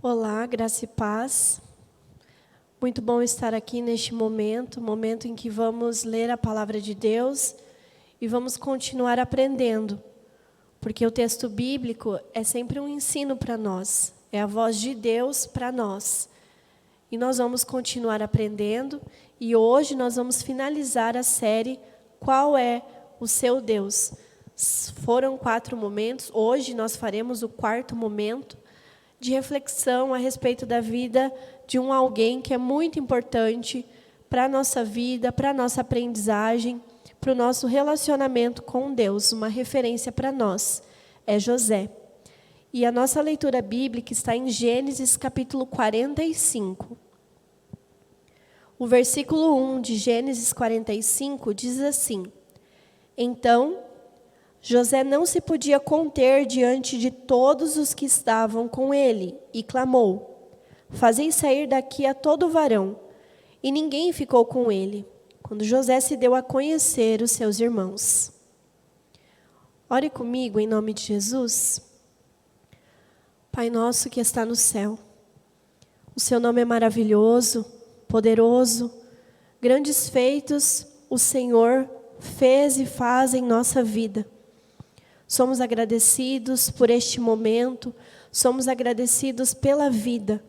Olá, graça e paz. Muito bom estar aqui neste momento em que vamos ler a palavra de Deus e vamos continuar aprendendo, porque o texto bíblico é sempre um ensino para nós, é a voz de Deus para nós. E nós vamos continuar aprendendo e hoje nós vamos finalizar a série Qual é o seu Deus? Foram 4 momentos, hoje nós faremos o 4º momento de reflexão a respeito da vida de alguém que é muito importante para a nossa vida, para a nossa aprendizagem, para o nosso relacionamento com Deus, uma referência para nós, é José. E a nossa leitura bíblica está em Gênesis capítulo 45. O versículo 1 de Gênesis 45 diz assim: Então, José não se podia conter diante de todos os que estavam com ele, e clamou: Fazei sair daqui a todo varão. E ninguém ficou com ele, quando José se deu a conhecer os seus irmãos. Ore comigo em nome de Jesus. Pai nosso que está no céu, o seu nome é maravilhoso, poderoso, grandes feitos o Senhor fez e faz em nossa vida. Somos agradecidos por este momento, somos agradecidos pela vida.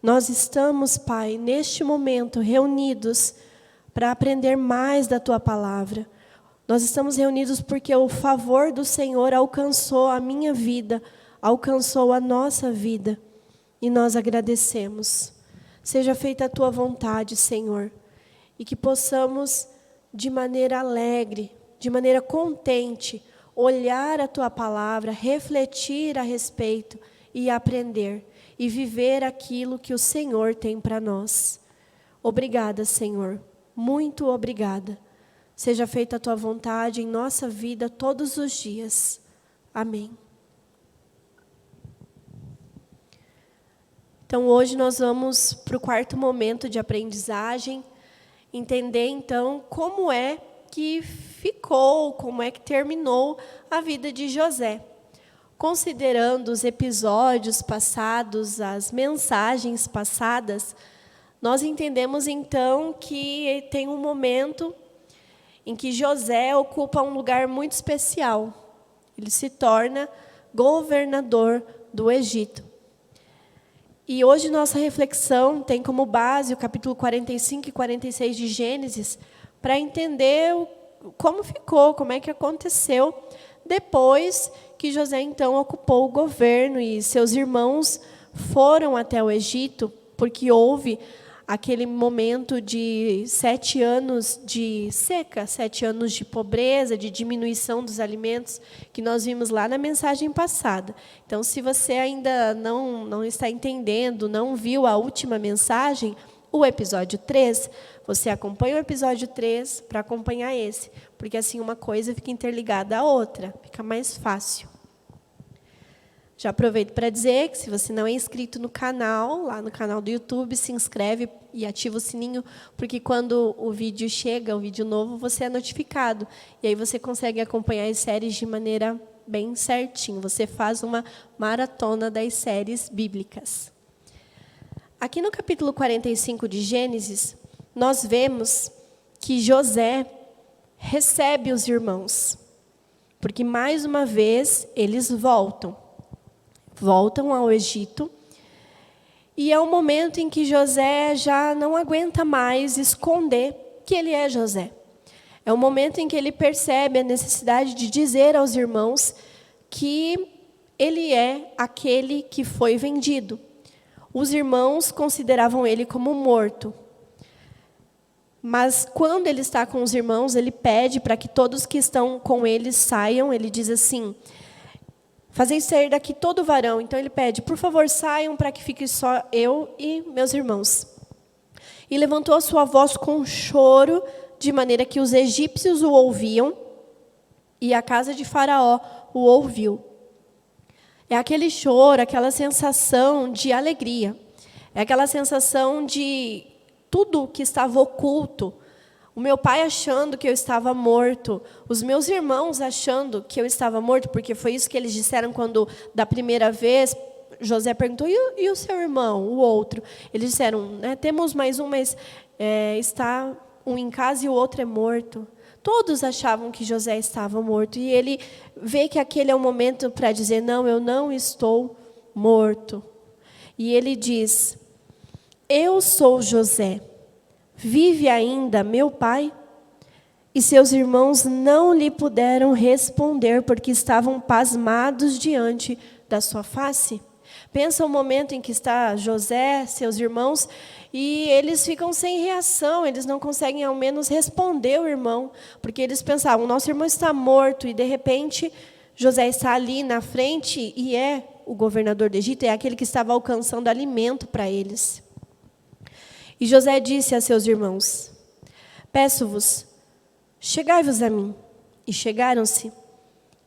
Nós estamos, Pai, neste momento reunidos para aprender mais da Tua palavra. Nós estamos reunidos porque o favor do Senhor alcançou a minha vida, alcançou a nossa vida. E nós agradecemos. Seja feita a Tua vontade, Senhor, e que possamos, de maneira alegre, de maneira contente, olhar a Tua palavra, refletir a respeito e aprender, e viver aquilo que o Senhor tem para nós. Obrigada, Senhor, muito obrigada. Seja feita a Tua vontade em nossa vida todos os dias. Amém. Então, hoje nós vamos para o 4º momento de aprendizagem, entender, então, como é que ficou, como é que terminou a vida de José. Considerando os episódios passados, as mensagens passadas, nós entendemos, então, que tem um momento em que José ocupa um lugar muito especial. Ele se torna governador do Egito. E hoje nossa reflexão tem como base o capítulo 45 e 46 de Gênesis, para entender como ficou, como é que aconteceu, depois que José, então, ocupou o governo e seus irmãos foram até o Egito, porque houve aquele momento de 7 anos de seca, 7 anos de pobreza, de diminuição dos alimentos, que nós vimos lá na mensagem passada. Então, se você ainda não está entendendo, não viu a última mensagem, o episódio 3, você acompanha o episódio 3 para acompanhar esse, porque assim uma coisa fica interligada à outra, fica mais fácil. Já aproveito para dizer que se você não é inscrito no canal, lá no canal do YouTube, se inscreve e ativa o sininho, porque quando o vídeo chega, o vídeo novo, você é notificado. E aí você consegue acompanhar as séries de maneira bem certinho. Você faz uma maratona das séries bíblicas. Aqui no capítulo 45 de Gênesis, nós vemos que José recebe os irmãos, porque mais uma vez eles voltam ao Egito, e é um momento em que José já não aguenta mais esconder que ele é José. É um momento em que ele percebe a necessidade de dizer aos irmãos que ele é aquele que foi vendido. Os irmãos consideravam ele como morto. Mas quando ele está com os irmãos, ele pede para que todos que estão com ele saiam. Ele diz assim: Fazei sair daqui todo varão. Então ele pede: por favor, saiam para que fique só eu e meus irmãos. E levantou a sua voz com choro, de maneira que os egípcios o ouviam, e a casa de Faraó o ouviu. É aquele choro, aquela sensação de alegria. É aquela sensação de tudo que estava oculto. O meu pai achando que eu estava morto. Os meus irmãos achando que eu estava morto, porque foi isso que eles disseram quando, da primeira vez, José perguntou, e o seu irmão, o outro? Eles disseram, né, temos mais um, mas está um em casa e o outro é morto. Todos achavam que José estava morto. E ele vê que aquele é o momento para dizer, não, eu não estou morto. E ele diz, eu sou José, vive ainda meu pai? E seus irmãos não lhe puderam responder, porque estavam pasmados diante da sua face. Pensa o momento em que está José, seus irmãos, e eles ficam sem reação, eles não conseguem ao menos responder o irmão, porque eles pensavam, nosso irmão está morto, e de repente José está ali na frente, e é o governador do Egito, é aquele que estava alcançando alimento para eles. E José disse a seus irmãos, peço-vos, chegai-vos a mim. E chegaram-se.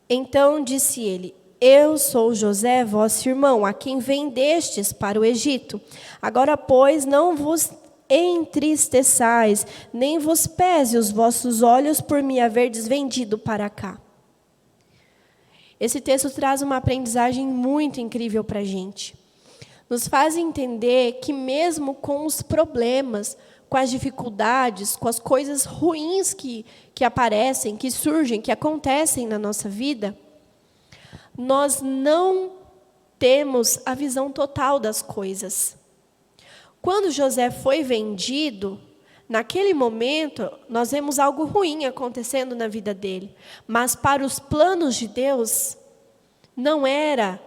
Então disse ele, eu sou José, vosso irmão, a quem vendestes para o Egito. Agora, pois, não vos entristeçais, nem vos pese os vossos olhos por me haverdes vendido para cá. Esse texto traz uma aprendizagem muito incrível para a gente. Nos faz entender que mesmo com os problemas, com as dificuldades, com as coisas ruins que aparecem, que surgem, que acontecem na nossa vida, nós não temos a visão total das coisas. Quando José foi vendido, naquele momento, nós vemos algo ruim acontecendo na vida dele. Mas para os planos de Deus, não era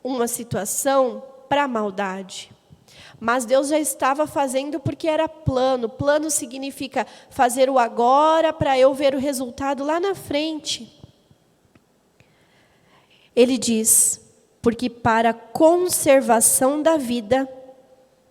uma situação para a maldade. Mas Deus já estava fazendo porque era plano. Plano significa fazer o agora para eu ver o resultado lá na frente. Ele diz, porque para a conservação da vida,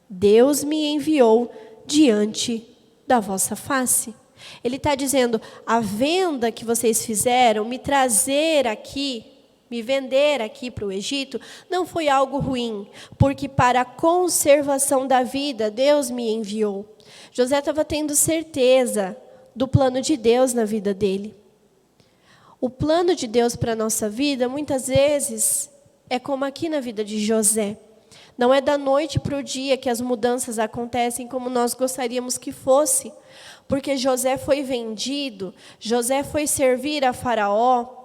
Deus me enviou diante da vossa face. Ele está dizendo, a venda que vocês fizeram, me trazer aqui, me vender aqui para o Egito, não foi algo ruim, porque para a conservação da vida, Deus me enviou. José estava tendo certeza do plano de Deus na vida dele. O plano de Deus para a nossa vida, muitas vezes, é como aqui na vida de José. Não é da noite para o dia que as mudanças acontecem como nós gostaríamos que fosse. Porque José foi vendido, José foi servir a Faraó,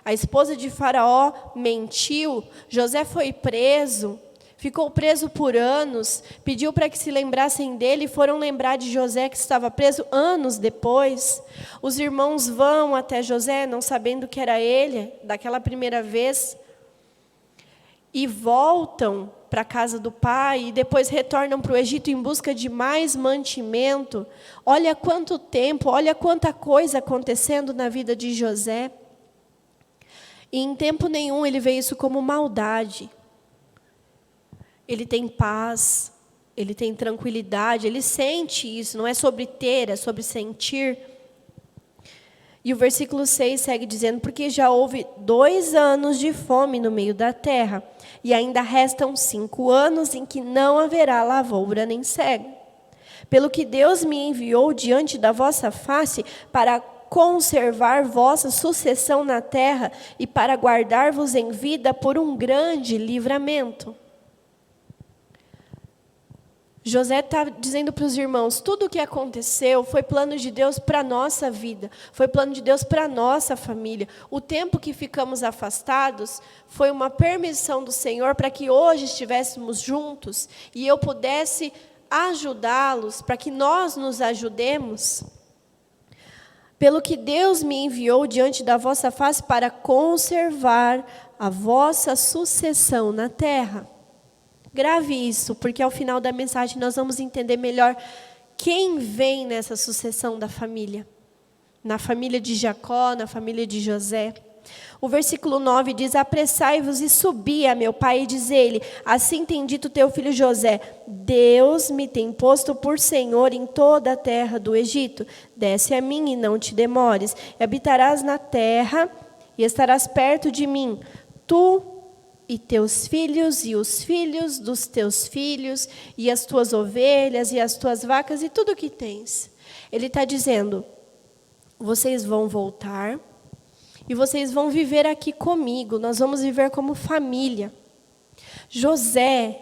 a esposa de Faraó mentiu, José foi preso, ficou preso por anos, pediu para que se lembrassem dele, e foram lembrar de José que estava preso anos depois. Os irmãos vão até José, não sabendo que era ele, daquela primeira vez, e voltam para a casa do pai, e depois retornam para o Egito em busca de mais mantimento. Olha quanto tempo, olha quanta coisa acontecendo na vida de José. E em tempo nenhum ele vê isso como maldade. Ele tem paz, ele tem tranquilidade, ele sente isso, não é sobre ter, é sobre sentir. E o versículo 6 segue dizendo, porque já houve 2 anos de fome no meio da terra, e ainda restam 5 anos em que não haverá lavoura nem cega. Pelo que Deus me enviou diante da vossa face para conservar vossa sucessão na terra e para guardar-vos em vida por um grande livramento. José está dizendo para os irmãos, tudo o que aconteceu foi plano de Deus para a nossa vida, foi plano de Deus para a nossa família. O tempo que ficamos afastados foi uma permissão do Senhor para que hoje estivéssemos juntos e eu pudesse ajudá-los, para que nós nos ajudemos. Pelo que Deus me enviou diante da vossa face para conservar a vossa sucessão na terra. Grave isso, porque ao final da mensagem nós vamos entender melhor quem vem nessa sucessão da família. Na família de Jacó, na família de José. O versículo 9 diz, apressai-vos e subi a meu pai e diz-lhe, assim tem dito teu filho José, Deus me tem posto por Senhor em toda a terra do Egito. Desce a mim e não te demores. E habitarás na terra e estarás perto de mim. Tu e teus filhos e os filhos dos teus filhos e as tuas ovelhas e as tuas vacas e tudo o que tens. Ele está dizendo, vocês vão voltar e vocês vão viver aqui comigo, nós vamos viver como família. José,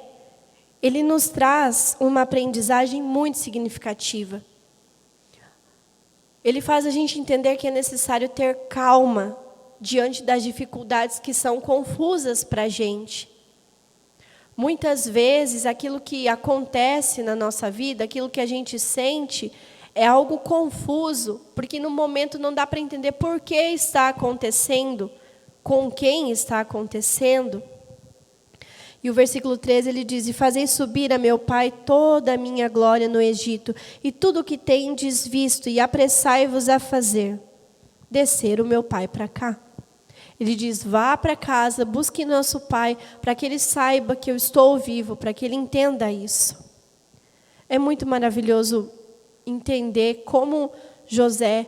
ele nos traz uma aprendizagem muito significativa. Ele faz a gente entender que é necessário ter calma diante das dificuldades que são confusas para a gente. Muitas vezes, aquilo que acontece na nossa vida, aquilo que a gente sente, é algo confuso, porque no momento não dá para entender por que está acontecendo, com quem está acontecendo. E o versículo 13, ele diz: e fazei subir a meu pai toda a minha glória no Egito, e tudo o que tendes visto, e apressai-vos a fazer descer o meu pai para cá. Ele diz: vá para casa, busque nosso pai, para que ele saiba que eu estou vivo, para que ele entenda isso. É muito maravilhoso entender como José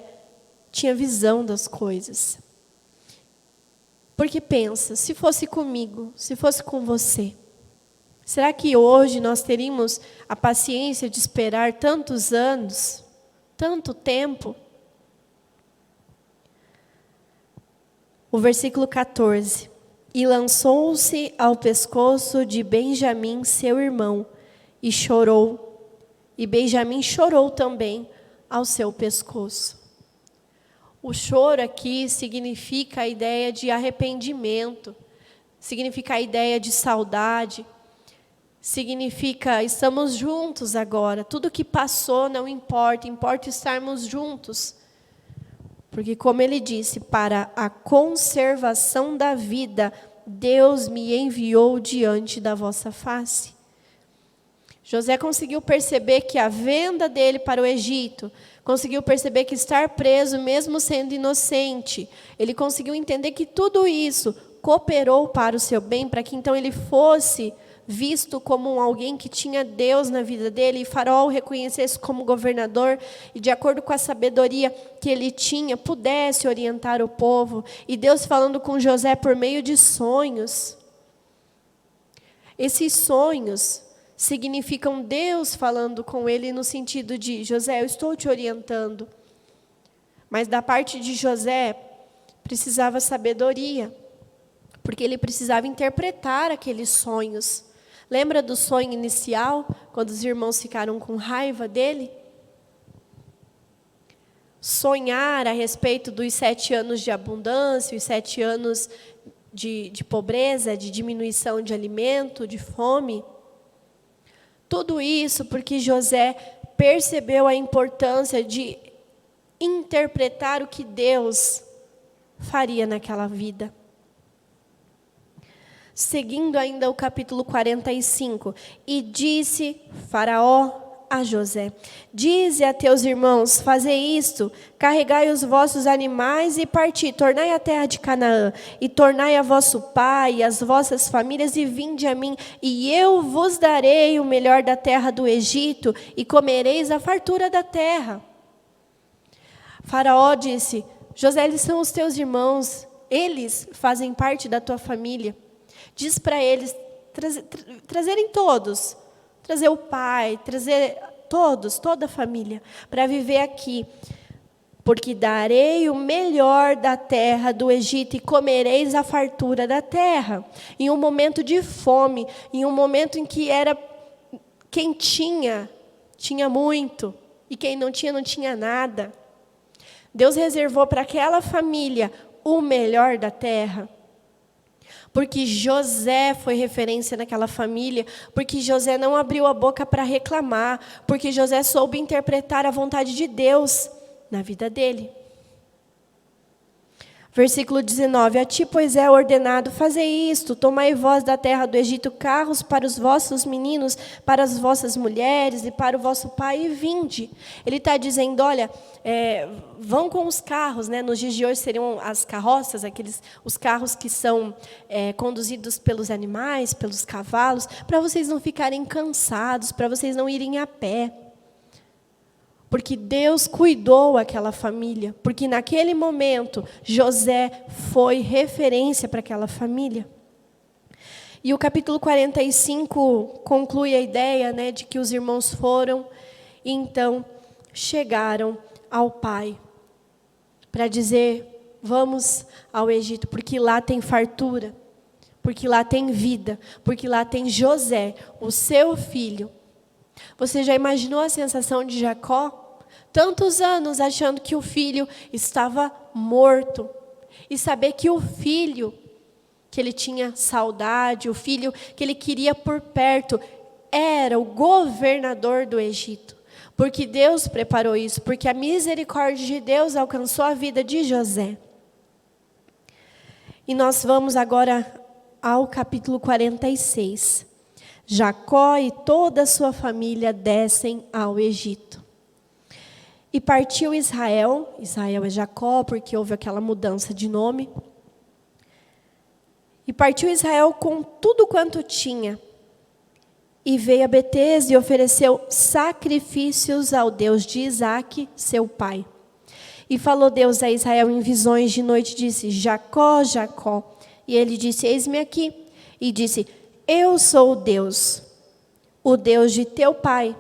tinha visão das coisas. Porque pensa, se fosse comigo, se fosse com você, será que hoje nós teríamos a paciência de esperar tantos anos, tanto tempo? O versículo 14. E lançou-se ao pescoço de Benjamim, seu irmão, e chorou. E Benjamim chorou também ao seu pescoço. O choro aqui significa a ideia de arrependimento, significa a ideia de saudade, significa estamos juntos agora. Tudo que passou não importa, importa estarmos juntos. Porque, como ele disse, para a conservação da vida, Deus me enviou diante da vossa face. José conseguiu perceber que a venda dele para o Egito, conseguiu perceber que estar preso, mesmo sendo inocente, ele conseguiu entender que tudo isso cooperou para o seu bem, para que então ele fosse visto como alguém que tinha Deus na vida dele, e Faraó o reconhecesse como governador, e de acordo com a sabedoria que ele tinha, pudesse orientar o povo, e Deus falando com José por meio de sonhos. Esses sonhos significam Deus falando com ele no sentido de: José, eu estou te orientando. Mas da parte de José, precisava sabedoria, porque ele precisava interpretar aqueles sonhos. Lembra do sonho inicial, quando os irmãos ficaram com raiva dele? Sonhar a respeito dos 7 anos de abundância, os 7 anos de pobreza, de diminuição de alimento, de fome. Tudo isso porque José percebeu a importância de interpretar o que Deus faria naquela vida. Seguindo ainda o capítulo 45. E disse Faraó a José: dize a teus irmãos, fazei isto, carregai os vossos animais e parti, tornai a terra de Canaã, e tornai a vosso pai e as vossas famílias, e vinde a mim, e eu vos darei o melhor da terra do Egito, e comereis a fartura da terra. Faraó disse: José, eles são os teus irmãos, eles fazem parte da tua família. Diz para eles trazerem todos, trazer o pai, trazer todos, toda a família, para viver aqui. Porque darei o melhor da terra do Egito e comereis a fartura da terra. Em um momento de fome, em um momento em que era quem tinha muito, e quem não tinha nada. Deus reservou para aquela família o melhor da terra. Porque José foi referência naquela família, porque José não abriu a boca para reclamar, porque José soube interpretar a vontade de Deus na vida dele. Versículo 19. A ti, pois, é ordenado, fazei isto, tomai vós da terra do Egito carros para os vossos meninos, para as vossas mulheres e para o vosso pai, e vinde. Ele está dizendo, olha, vão com os carros, né? Nos dias de hoje seriam as carroças, os carros que são conduzidos pelos animais, pelos cavalos, para vocês não ficarem cansados, para vocês não irem a pé. Porque Deus cuidou aquela família. Porque naquele momento, José foi referência para aquela família. E o capítulo 45 conclui a ideia, né, de que os irmãos foram e então chegaram ao pai para dizer: vamos ao Egito, porque lá tem fartura. porque lá tem vida, porque lá tem José, o seu filho. Você já imaginou a sensação de Jacó? Tantos anos achando que o filho estava morto. E saber que o filho que ele tinha saudade, o filho que ele queria por perto, era o governador do Egito. Porque Deus preparou isso, porque a misericórdia de Deus alcançou a vida de José. E nós vamos agora ao capítulo 46. Jacó e toda a sua família descem ao Egito. E partiu Israel é Jacó, porque houve aquela mudança de nome. E partiu Israel com tudo quanto tinha. E veio a Betes e ofereceu sacrifícios ao Deus de Isaque, seu pai. E falou Deus a Israel em visões de noite, disse: Jacó, Jacó. E ele disse: eis-me aqui. E disse: eu sou o Deus de teu pai.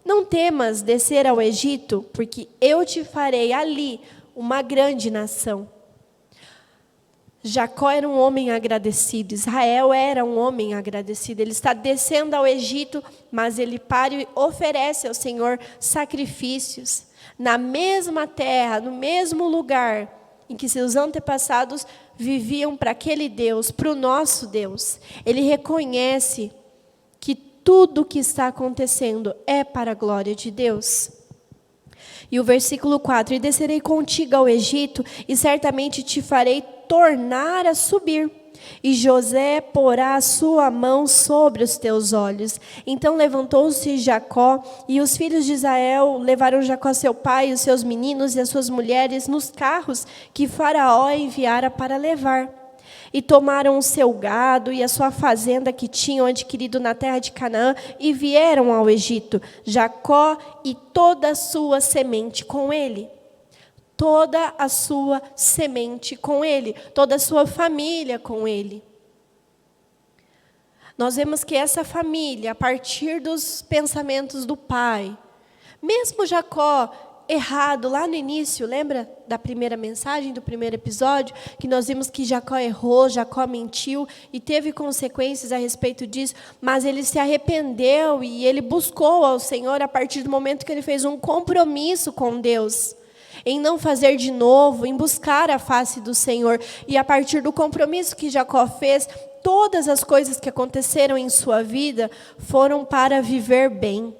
Não temas descer ao Egito, porque eu te farei ali uma grande nação. Jacó era um homem agradecido, Israel era um homem agradecido. Ele está descendo ao Egito, mas ele para e oferece ao Senhor sacrifícios. Na mesma terra, no mesmo lugar em que seus antepassados viviam para aquele Deus, para o nosso Deus. Ele reconhece que tudo o que está acontecendo é para a glória de Deus. E o versículo 4, e descerei contigo ao Egito, e certamente te farei tornar a subir. E José porá a sua mão sobre os teus olhos. Então levantou-se Jacó, e os filhos de Israel levaram Jacó seu pai, os seus meninos e as suas mulheres, nos carros que Faraó enviara para levar. E tomaram o seu gado e a sua fazenda que tinham adquirido na terra de Canaã, e vieram ao Egito, Jacó e toda a sua semente com ele. Toda a sua semente com ele, toda a sua família com ele. Nós vemos que essa família, a partir dos pensamentos do pai, mesmo Jacó errado lá no início, lembra da primeira mensagem, do primeiro episódio, que nós vimos que Jacó errou, Jacó mentiu e teve consequências a respeito disso, mas ele se arrependeu e ele buscou ao Senhor a partir do momento que ele fez um compromisso com Deus, em não fazer de novo, em buscar a face do Senhor. E a partir do compromisso que Jacó fez, todas as coisas que aconteceram em sua vida foram para viver bem.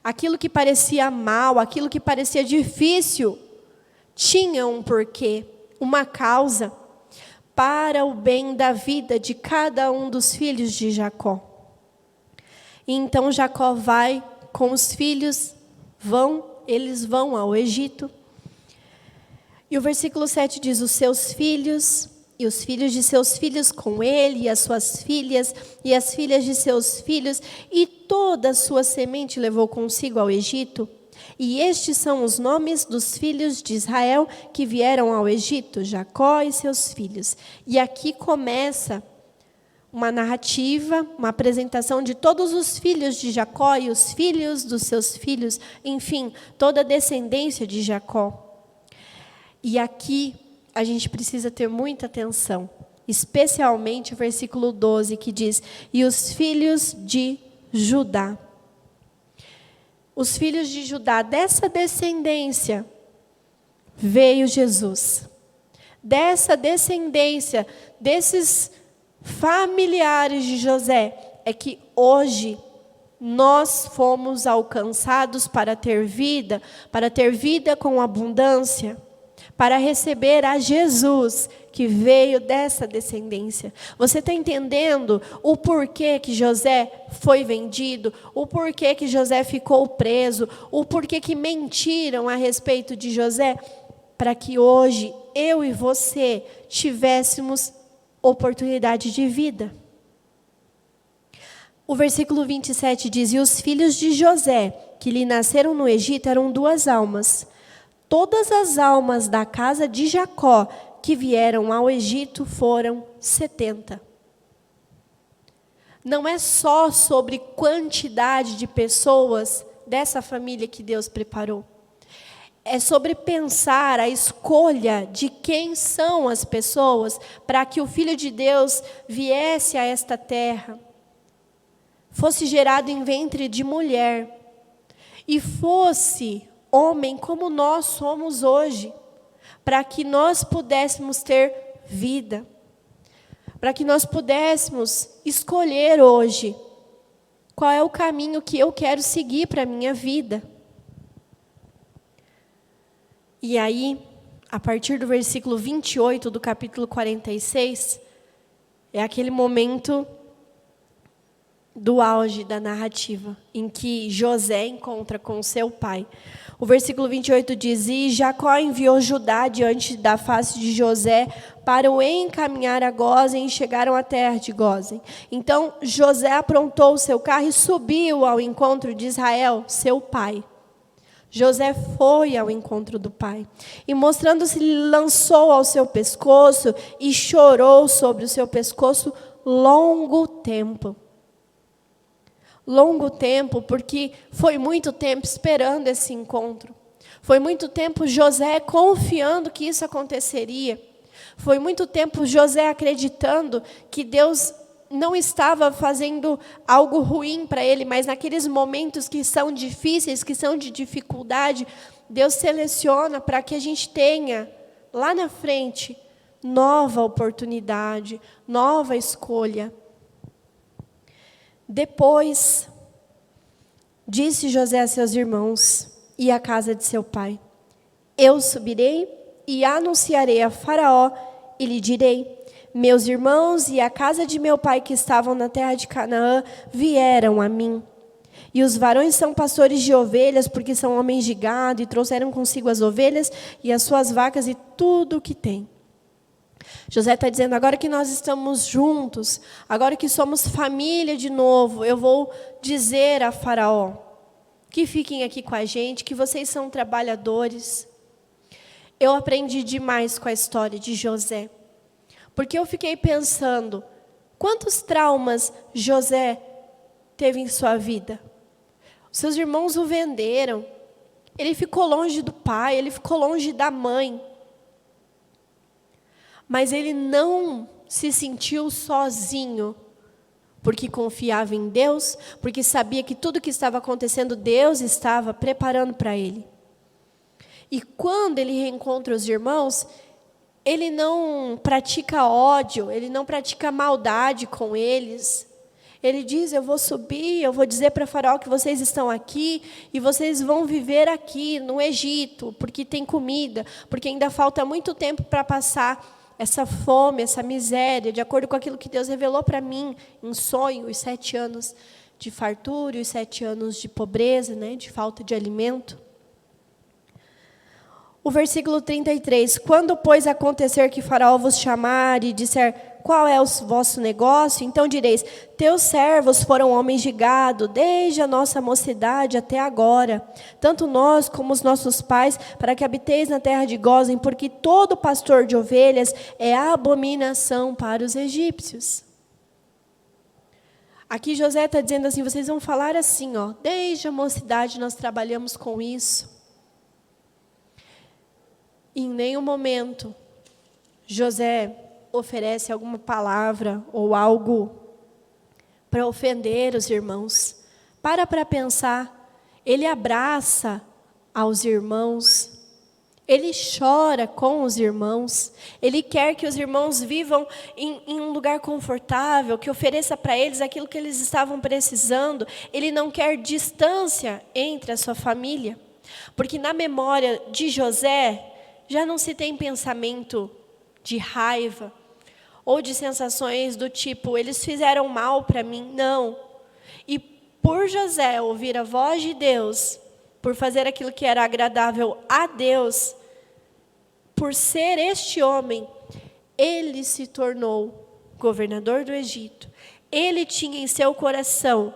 Aquilo que parecia mal, aquilo que parecia difícil, tinha um porquê, uma causa, para o bem da vida de cada um dos filhos de Jacó. E então Jacó vai com os filhos, eles vão ao Egito. E o versículo 7 diz: os seus filhos e os filhos de seus filhos com ele, e as suas filhas e as filhas de seus filhos, e toda a sua semente levou consigo ao Egito. E estes são os nomes dos filhos de Israel que vieram ao Egito, Jacó e seus filhos. E aqui começa uma narrativa, uma apresentação de todos os filhos de Jacó e os filhos dos seus filhos, enfim, toda a descendência de Jacó. E aqui a gente precisa ter muita atenção, especialmente o versículo 12, que diz: e os filhos de Judá. Os filhos de Judá, dessa descendência, veio Jesus. Dessa descendência, desses familiares de José, é que hoje nós fomos alcançados para ter vida com abundância, para receber a Jesus, que veio dessa descendência. Você está entendendo o porquê que José foi vendido, o porquê que José ficou preso, o porquê que mentiram a respeito de José? Para que hoje eu e você tivéssemos oportunidade de vida. O versículo 27 diz: e os filhos de José, que lhe nasceram no Egito, eram 2 almas. Todas as almas da casa de Jacó que vieram ao Egito foram 70. Não é só sobre quantidade de pessoas dessa família que Deus preparou. é sobre pensar a escolha de quem são as pessoas para que o Filho de Deus viesse a esta terra, fosse gerado em ventre de mulher e fosse homem como nós somos hoje, para que nós pudéssemos ter vida, para que nós pudéssemos escolher hoje qual é o caminho que eu quero seguir para a minha vida. E aí, a partir do versículo 28 do capítulo 46, é aquele momento do auge da narrativa, em que José encontra com seu pai. O versículo 28 diz: E Jacó enviou Judá diante da face de José para o encaminhar a Gósen, e chegaram à terra de Gósen. Então José aprontou o seu carro e subiu ao encontro de Israel, seu pai. José foi ao encontro do pai, e mostrando-se, lançou ao seu pescoço, e chorou sobre o seu pescoço longo tempo. Longo tempo, porque foi muito tempo esperando esse encontro. Foi muito tempo José confiando que isso aconteceria. Foi muito tempo José acreditando que Deus não estava fazendo algo ruim para ele, mas naqueles momentos que são difíceis, que são de dificuldade, Deus seleciona para que a gente tenha, lá na frente, nova oportunidade, nova escolha. Depois, disse José a seus irmãos e à casa de seu pai: Eu subirei e anunciarei a Faraó e lhe direi: Meus irmãos e a casa de meu pai que estavam na terra de Canaã vieram a mim. E os varões são pastores de ovelhas, porque são homens de gado, e trouxeram consigo as ovelhas e as suas vacas e tudo o que têm. José está dizendo: agora que nós estamos juntos, agora que somos família de novo, eu vou dizer a Faraó que fiquem aqui com a gente, que vocês são trabalhadores. Eu aprendi demais com a história de José, porque eu fiquei pensando, quantos traumas José teve em sua vida? Seus irmãos o venderam, ele ficou longe do pai, ele ficou longe da mãe. Mas ele não se sentiu sozinho, porque confiava em Deus, porque sabia que tudo que estava acontecendo, Deus estava preparando para ele. E quando ele reencontra os irmãos, ele não pratica ódio, ele não pratica maldade com eles. Ele diz: eu vou subir, eu vou dizer para Faraó que vocês estão aqui, e vocês vão viver aqui no Egito, porque tem comida, porque ainda falta muito tempo para passar essa fome, essa miséria, de acordo com aquilo que Deus revelou para mim em sonho, os 7 anos de fartura, os 7 anos de pobreza, né, de falta de alimento. O versículo 33, quando, pois, acontecer que Faraó vos chamar e disser: qual é o vosso negócio? Então direis: teus servos foram homens de gado, desde a nossa mocidade até agora, tanto nós como os nossos pais, para que habiteis na terra de Gósen, porque todo pastor de ovelhas é abominação para os egípcios. Aqui José está dizendo assim: vocês vão falar assim, ó, desde a mocidade nós trabalhamos com isso. Em nenhum momento José oferece alguma palavra ou algo para ofender os irmãos. Para pensar, ele abraça aos irmãos, ele chora com os irmãos, ele quer que os irmãos vivam em um lugar confortável, que ofereça para eles aquilo que eles estavam precisando. Ele não quer distância entre a sua família, porque na memória de José já não se tem pensamento de raiva, ou de sensações do tipo: eles fizeram mal para mim. Não. E por José ouvir a voz de Deus, por fazer aquilo que era agradável a Deus, por ser este homem, ele se tornou governador do Egito. Ele tinha em seu coração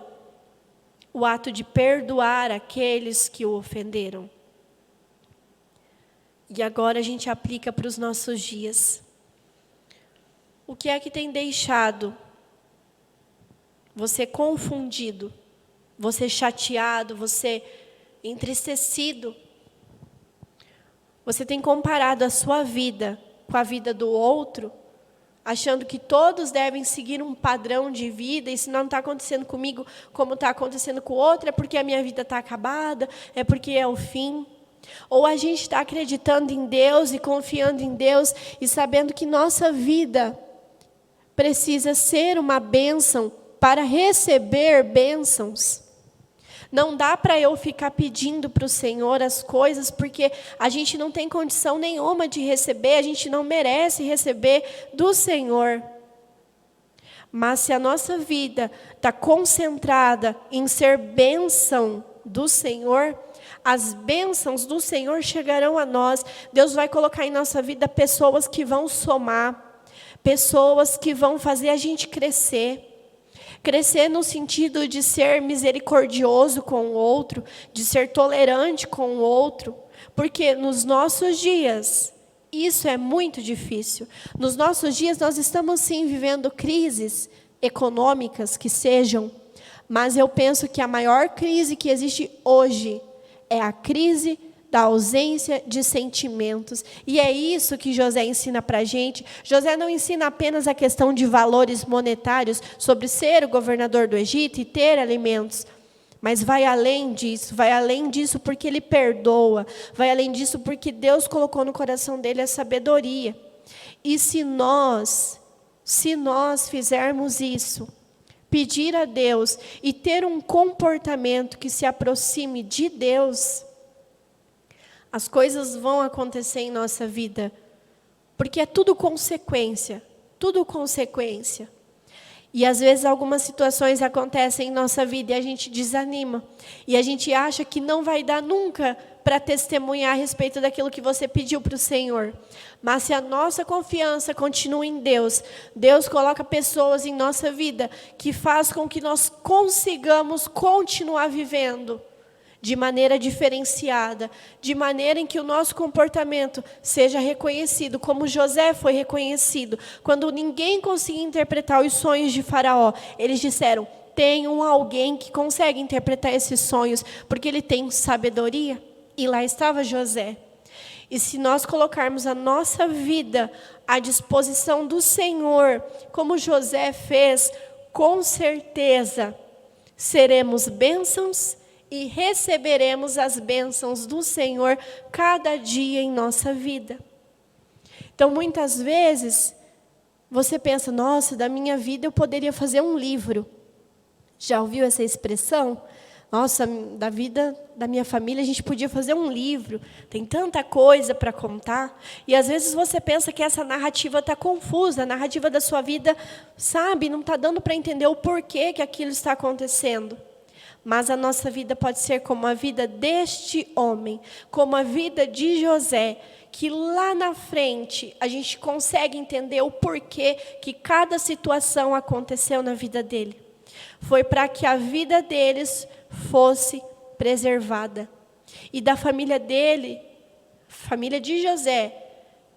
o ato de perdoar aqueles que o ofenderam. E agora a gente aplica para os nossos dias. O que é que tem deixado você confundido, você chateado, você entristecido? Você tem comparado a sua vida com a vida do outro, achando que todos devem seguir um padrão de vida, e se não está acontecendo comigo como está acontecendo com o outro, é porque a minha vida está acabada, é porque é o fim. Ou a gente está acreditando em Deus e confiando em Deus e sabendo que nossa vida precisa ser uma bênção para receber bênçãos. Não dá para eu ficar pedindo para o Senhor as coisas, porque a gente não tem condição nenhuma de receber, a gente não merece receber do Senhor. Mas se a nossa vida está concentrada em ser bênção do Senhor, as bênçãos do Senhor chegarão a nós. Deus vai colocar em nossa vida pessoas que vão somar, pessoas que vão fazer a gente crescer. Crescer no sentido de ser misericordioso com o outro, de ser tolerante com o outro. Porque nos nossos dias, isso é muito difícil. Nos nossos dias, nós estamos sim vivendo crises econômicas que sejam, mas eu penso que a maior crise que existe hoje é a crise da ausência de sentimentos. E é isso que José ensina para a gente. José não ensina apenas a questão de valores monetários, sobre ser o governador do Egito e ter alimentos. Mas vai além disso porque ele perdoa, vai além disso porque Deus colocou no coração dele a sabedoria. E se nós fizermos isso, pedir a Deus e ter um comportamento que se aproxime de Deus, as coisas vão acontecer em nossa vida, porque é tudo consequência, tudo consequência. E às vezes algumas situações acontecem em nossa vida e a gente desanima. E a gente acha que não vai dar nunca para testemunhar a respeito daquilo que você pediu para o Senhor. Mas se a nossa confiança continua em Deus, Deus coloca pessoas em nossa vida que faz com que nós consigamos continuar vivendo de maneira diferenciada, de maneira em que o nosso comportamento seja reconhecido, como José foi reconhecido. Quando ninguém conseguia interpretar os sonhos de Faraó, eles disseram, tem alguém que consegue interpretar esses sonhos, porque ele tem sabedoria. E lá estava José. E se nós colocarmos a nossa vida à disposição do Senhor, como José fez, com certeza seremos bênçãos e receberemos as bênçãos do Senhor cada dia em nossa vida. Então, muitas vezes, você pensa, nossa, da minha vida eu poderia fazer um livro. Já ouviu essa expressão? Nossa, da vida da minha família a gente podia fazer um livro. Tem tanta coisa para contar. E às vezes você pensa que essa narrativa está confusa. A narrativa da sua vida, sabe, não está dando para entender o porquê que aquilo está acontecendo. Mas a nossa vida pode ser como a vida deste homem, como a vida de José, que lá na frente a gente consegue entender o porquê que cada situação aconteceu na vida dele. Foi para que a vida deles fosse preservada. E da família dele, família de José,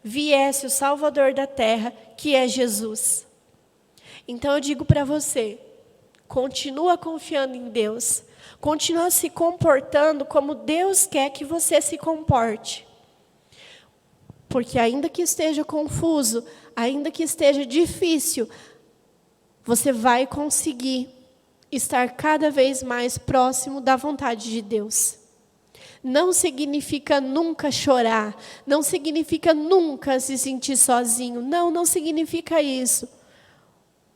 viesse o Salvador da terra, que é Jesus. Então eu digo para você, continua confiando em Deus. Continua se comportando como Deus quer que você se comporte. Porque ainda que esteja confuso, ainda que esteja difícil, você vai conseguir estar cada vez mais próximo da vontade de Deus. Não significa nunca chorar, não significa nunca se sentir sozinho. Não significa isso.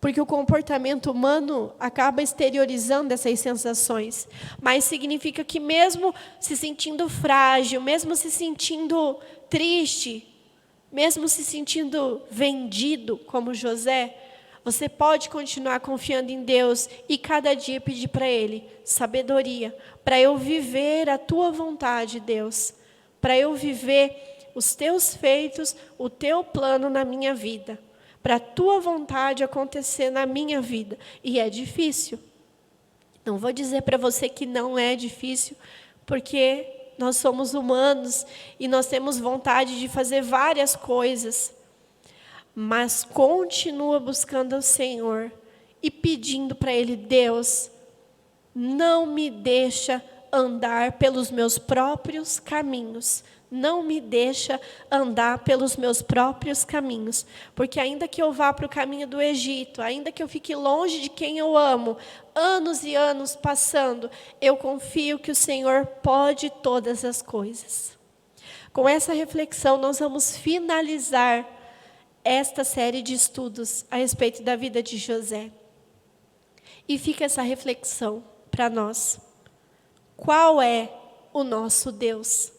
Porque o comportamento humano acaba exteriorizando essas sensações. Mas significa que mesmo se sentindo frágil, mesmo se sentindo triste, mesmo se sentindo vendido, como José, você pode continuar confiando em Deus e cada dia pedir para Ele sabedoria, para eu viver a Tua vontade, Deus, para eu viver os Teus feitos, o Teu plano na minha vida, para a Tua vontade acontecer na minha vida. E é difícil. Não vou dizer para você que não é difícil, porque nós somos humanos e nós temos vontade de fazer várias coisas. Mas continua buscando ao Senhor e pedindo para Ele, Deus, não me deixa andar pelos meus próprios caminhos. Não me deixa andar pelos meus próprios caminhos, porque ainda que eu vá para o caminho do Egito, ainda que eu fique longe de quem eu amo, anos e anos passando, eu confio que o Senhor pode todas as coisas. Com essa reflexão, nós vamos finalizar esta série de estudos a respeito da vida de José. E fica essa reflexão para nós. Qual é o nosso Deus?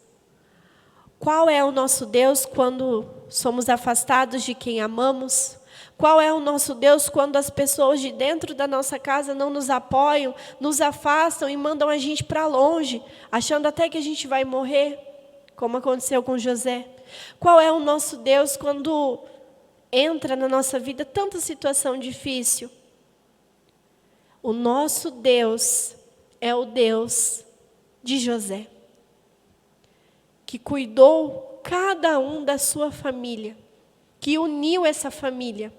Qual é o nosso Deus quando somos afastados de quem amamos? Qual é o nosso Deus quando as pessoas de dentro da nossa casa não nos apoiam, nos afastam e mandam a gente para longe, achando até que a gente vai morrer, como aconteceu com José? Qual é o nosso Deus quando entra na nossa vida tanta situação difícil? O nosso Deus é o Deus de José, que cuidou cada um da sua família, que uniu essa família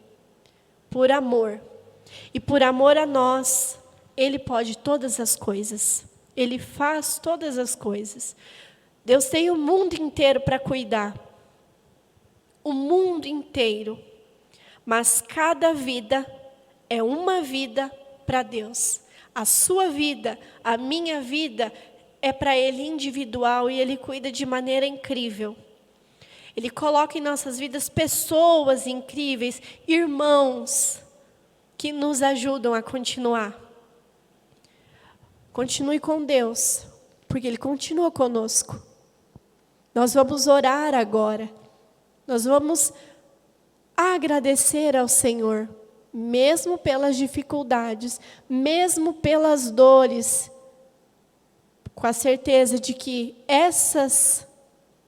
por amor. E por amor a nós, Ele pode todas as coisas. Ele faz todas as coisas. Deus tem o mundo inteiro para cuidar. O mundo inteiro. Mas cada vida é uma vida para Deus. A sua vida, a minha vida, é para Ele individual e Ele cuida de maneira incrível. Ele coloca em nossas vidas pessoas incríveis, irmãos, que nos ajudam a continuar. Continue com Deus, porque Ele continua conosco. Nós vamos orar agora. Nós vamos agradecer ao Senhor, mesmo pelas dificuldades, mesmo pelas dores, com a certeza de que essas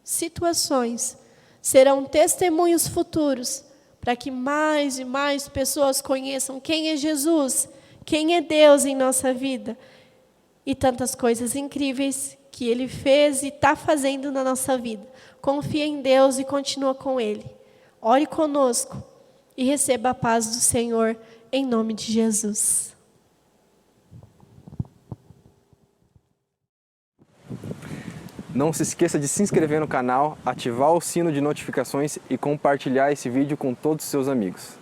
situações serão testemunhos futuros para que mais e mais pessoas conheçam quem é Jesus, quem é Deus em nossa vida e tantas coisas incríveis que Ele fez e está fazendo na nossa vida. Confia em Deus e continua com Ele. Ore conosco e receba a paz do Senhor em nome de Jesus. Não se esqueça de se inscrever no canal, ativar o sino de notificações e compartilhar esse vídeo com todos os seus amigos.